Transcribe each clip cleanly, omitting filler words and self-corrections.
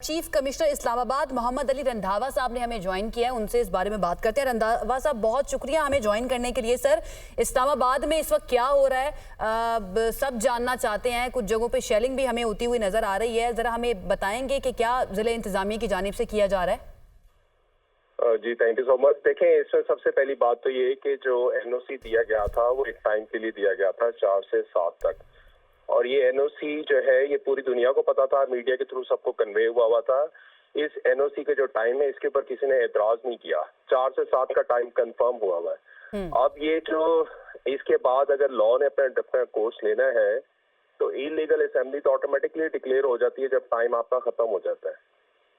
Chief commissioner Islamabad Mohammad Ali Randhawa साहब ने हमें ज्वाइन किया है, उनसे इस बारे में बात करते हैं। रंधावा साहब, बहुत शुक्रिया हमें ज्वाइन करने के लिए। सर, इस्लामाबाद में इस वक्त क्या हो रहा है सब जानना चाहते हैं। कुछ जगहों पे शेलिंग भी हमें होती हुई नजर आ रही है, जरा हमें बताएंगे कि क्या जिले इंतजामिया की जानिब से किया जा रहा है। जी थैंक यू सो मच। देखें, इसमें सबसे पहली बात तो ये कि जो एनओसी दिया गया था वो एक टाइम के लिए दिया गया था 4 से 7 तक, और ये एनओसी जो है ये पूरी दुनिया को पता था, मीडिया के थ्रू सबको कन्वे हुआ था। इस एनओसी का जो टाइम है इसके ऊपर किसी ने एतराज नहीं किया। 4 से 7 का टाइम कंफर्म हुआ है। अब ये जो इसके बाद अगर लॉ ने अपना कोर्स लेना है तो इलीगल असेंबली तो ऑटोमेटिकली डिक्लेयर हो जाती है जब टाइम आपका खत्म हो जाता है।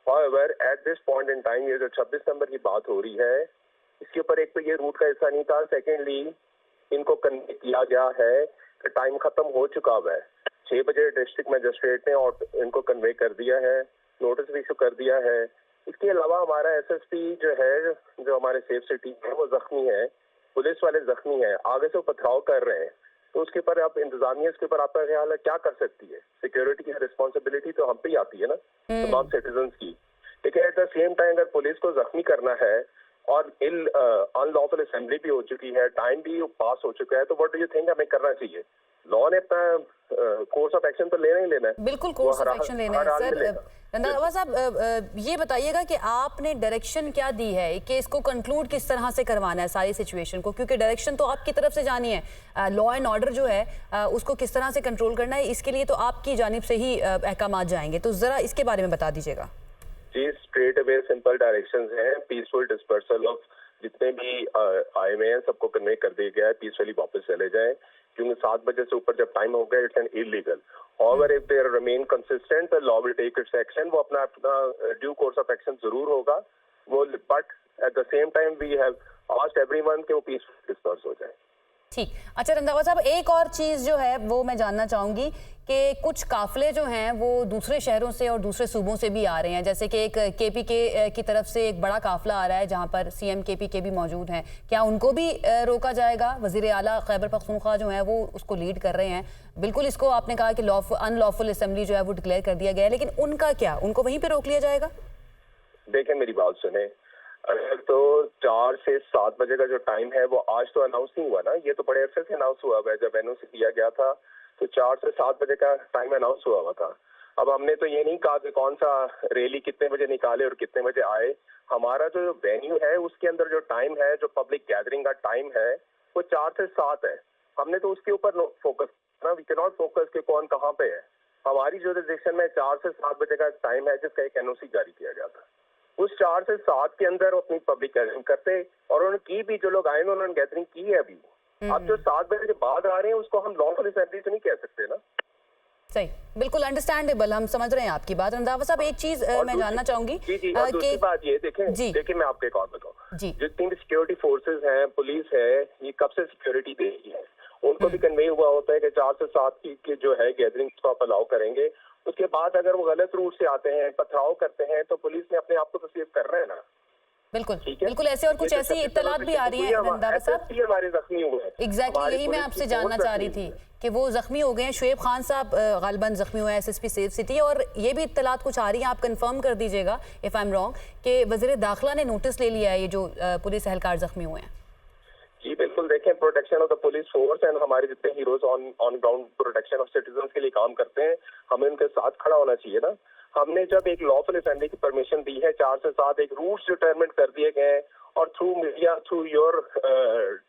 However, at this point in time, ये जो 26 नंबर की बात हो रही है, इसके ऊपर एक तो ये रूट का हिस्सा नहीं था। सेकेंडली, इनको कन्वे किया गया है कि टाइम खत्म हो चुका हुआ है। 6 बजे डिस्ट्रिक्ट मजिस्ट्रेट ने और इनको कन्वे कर दिया है, नोटिस भी इशू कर दिया है। इसके अलावा हमारा एसएसपी जो है, जो हमारे सेफ सिटी है, वो जख्मी है, पुलिस वाले जख्मी है, आगे से पथराव कर रहे हैं। तो उसके ऊपर आप इंतजामिया, इसके ऊपर आपका ख्याल है क्या कर सकती है? सिक्योरिटी की रिस्पॉन्सिबिलिटी तो हम पे ही आती है ना, तमाम सिटीजन की। लेकिन एट द सेम टाइम अगर पुलिस को जख्मी करना है और अनलॉफुल असेंबली भी हो चुकी है, टाइम भी पास हो चुका है, तो व्हाट डू यू थिंक हमें करना चाहिए? लॉ ने अपना कोर्स ऑफ एक्शन तो लेना ही लेना है। बिल्कुल कोर्स ऑफ एक्शन लेना है। सर रंधावा साहब, ये बताइएगा कि आपने डायरेक्शन क्या दी है कि इसको कंक्लूड किस तरह से करवाना है सारी सिचुएशन को, क्योंकि डायरेक्शन तो आपकी तरफ से जानी है। लॉ एंड ऑर्डर जो है उसको किस तरह से कंट्रोल करना है, इसके लिए तो आपकी जानिब से ही अहकाम जाएंगे, तो जरा इसके बारे में बता दीजिएगा। जी, स्ट्रेट अवे सिंपल डायरेक्शंस हैं। पीसफुल डिस्पर्सल ऑफ जितने भी आए हुए हैं सबको कन्वे कर दिया गया है, पीसफुली वापस चले जाएं, क्योंकि 7 बजे से ऊपर जब टाइम हो गया it's an illegal. However, if they remain consistent, the law will take its action. वो अपना ड्यू कोर्स ऑफ एक्शन जरूर होगा वो, but at the same time we have asked everyone कि वो पीसफुल डिस्पर्स हो जाए। ठीक। अच्छा रंधावा साहब, एक और चीज़ जो है वो मैं जानना चाहूँगी कि कुछ काफिले जो हैं वो दूसरे शहरों से और दूसरे सूबों से भी आ रहे हैं, जैसे कि एक केपीके की तरफ से एक बड़ा काफिला आ रहा है जहाँ पर सीएम केपीके भी मौजूद हैं। क्या उनको भी रोका जाएगा? वज़ीर आला खैबर पख्तूनख्वा जो है वो उसको लीड कर रहे हैं। बिल्कुल, इसको आपने कहा कि अनलॉफुल असेंबली जो है वो डिक्लेयर कर दिया गया है, लेकिन उनका क्या, उनको वहीं पर रोक लिया जाएगा? देखें, मेरी बात सुने, तो 4 से 7 बजे का जो टाइम है वो आज तो अनाउंस नहीं हुआ ना, ये तो बड़े अरसे से अनाउंस हुआ है। जब एनओसी दिया गया था तो 4 से 7 बजे का टाइम अनाउंस हुआ था। अब हमने तो ये नहीं कहा कि कौन सा रैली कितने बजे निकाले और कितने बजे आए। हमारा जो वेन्यू है उसके अंदर जो टाइम है, जो पब्लिक गैदरिंग का टाइम है, वो 4 से 7 है। हमने तो उसके ऊपर फोकस करना, वी कैन नॉट फोकस कि कौन कहाँ पे है। हमारी जुरिसडिक्शन में 4 से 7 बजे का टाइम है जिसका एक एनओसी जारी किया गया था। उस 4 से 7 के अंदर अपनी पब्लिक गैदरिंग करते, और उन्होंने की भी, जो लोग आए हैं उन्होंने गैदरिंग की है अभी। अब जो 7 बजे के बाद आ रहे हैं उसको हम लॉफुल असेंबली तो नहीं कह सकते ना। सही, बिल्कुल अंडरस्टैंडेबल, हम समझ रहे हैं आपकी बात। रंधावा साहब, एक चीज मैं जानना चाहूंगी। दूसरी बात ये देखिए मैं आपको एक और बताऊं, जितनी भी सिक्योरिटी फोर्सेस हैं, पुलिस है, ये कब से सिक्योरिटी दे रही है, उनको भी कन्वे हुआ होता है कि 4 से 7 की जो है गैदरिंग को आप अलाउ करेंगे। उसके बाद अगर वो गलत रूट से आते हैं, पथराव करते हैं, तो पुलिस ने अपने आप को तो सेव करना है ना। बिल्कुल बिल्कुल, ऐसे और कुछ ऐसी इत्तलात भी आ रही है रंधावा साहब। हमारे जख्मी हुए हैं। एग्जैक्टली, यही मैं आपसे जानना चाह रही थी कि वो जख्मी हो गए हैं। शुएब खान साहब गालिबन जख्मी हुए हैं, एसएसपी सेफ सिटी, और ये भी इत्तलात कुछ आ रही है, आप कंफर्म कर दीजिएगा इफ आई एम रॉन्ग, कि वज़ीर दाखिला ने नोटिस ले लिया है ये जो पुलिस एहलकार जख्मी हुए हैं। जी बिल्कुल, देखें, protection of the police force and हमारे जितने heroes on ground protection of citizen के लिए काम करते हैं, हमें उनके साथ खड़ा होना चाहिए ना। हमने जब एक लॉफुल असेंबली की परमिशन दी है 4 से 7, एक रूट्स डिटरमिन कर दिए गए हैं और through media, through your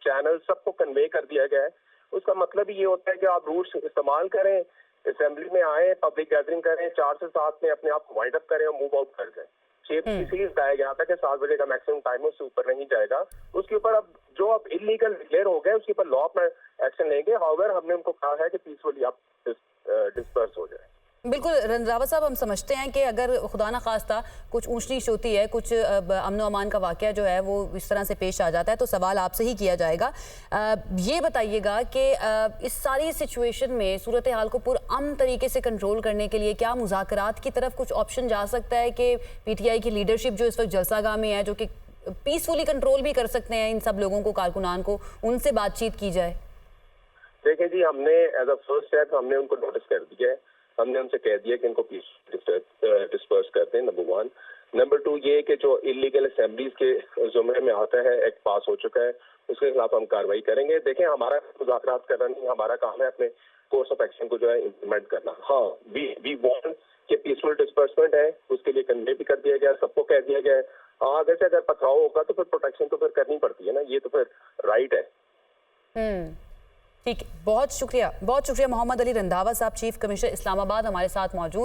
channel सबको कन्वे कर दिया गया है। उसका मतलब ये होता है कि आप रूट्स इस्तेमाल करें, असेंबली में आए, पब्लिक गैदरिंग करें, 4 से 7 में अपने आप को वाइंड अप करें और मूव आउट कर जाए। इसलिए बताया गया था कि 7 बजे का मैक्सिमम टाइम उससे ऊपर नहीं जाएगा। उसके ऊपर अब जो इलीगल डिक्लेयर हो गए उसके ऊपर लॉ अपना एक्शन लेंगे। हाउएवर, हमने उनको कहा है कि पीसफुली आप डिस्पर्स हो जाए। बिल्कुल रंधावा साहब, हम समझते हैं कि अगर खुदा ना खास्ता कुछ ऊंच नीच होती है, कुछ अमन अमान का वाक़या जो है वो इस तरह से पेश आ जाता है, तो सवाल आपसे ही किया जाएगा। ये बताइएगा कि इस सारी सिचुएशन में सूरत हाल को पुरअमन तरीके से कंट्रोल करने के लिए क्या मुज़ाकरात की तरफ कुछ ऑप्शन जा सकता है कि पीटीआई की लीडरशिप जो इस वक्त जलसागाह में है, जो कि पीसफुली कंट्रोल भी कर सकते हैं इन सब लोगों को, कारकुनान को, उनसे बातचीत की जाए? देखिए जी, हमने एज अ फर्स्ट स्टेप हमने उनको नोटिस कर दिया है। हमने उनसे कह दिया कि इनको डिस्पर्स कर दें, नंबर 1। नंबर 2 ये कि जो इलीगल असेंबलीज के जुमरे में आता है, एक्ट पास हो चुका है, उसके खिलाफ हम कार्रवाई करेंगे। देखें, हमारा मुज़ाकरात करना नहीं, हमारा काम है अपने कोर्स ऑफ एक्शन को जो है इम्प्लीमेंट करना। हाँ, वी वांट कि पीसफुल डिस्पर्समेंट है, उसके लिए कन्वे भी कर दिया गया, सबको कह दिया गया है। हाँ, अगर पथराव होगा तो फिर प्रोटेक्शन तो फिर करनी पड़ती है ना, ये तो फिर राइट है। ठीक है, बहुत शुक्रिया मोहम्मद अली रंधावा साहब, चीफ कमिश्नर इस्लामाबाद, हमारे साथ मौजूद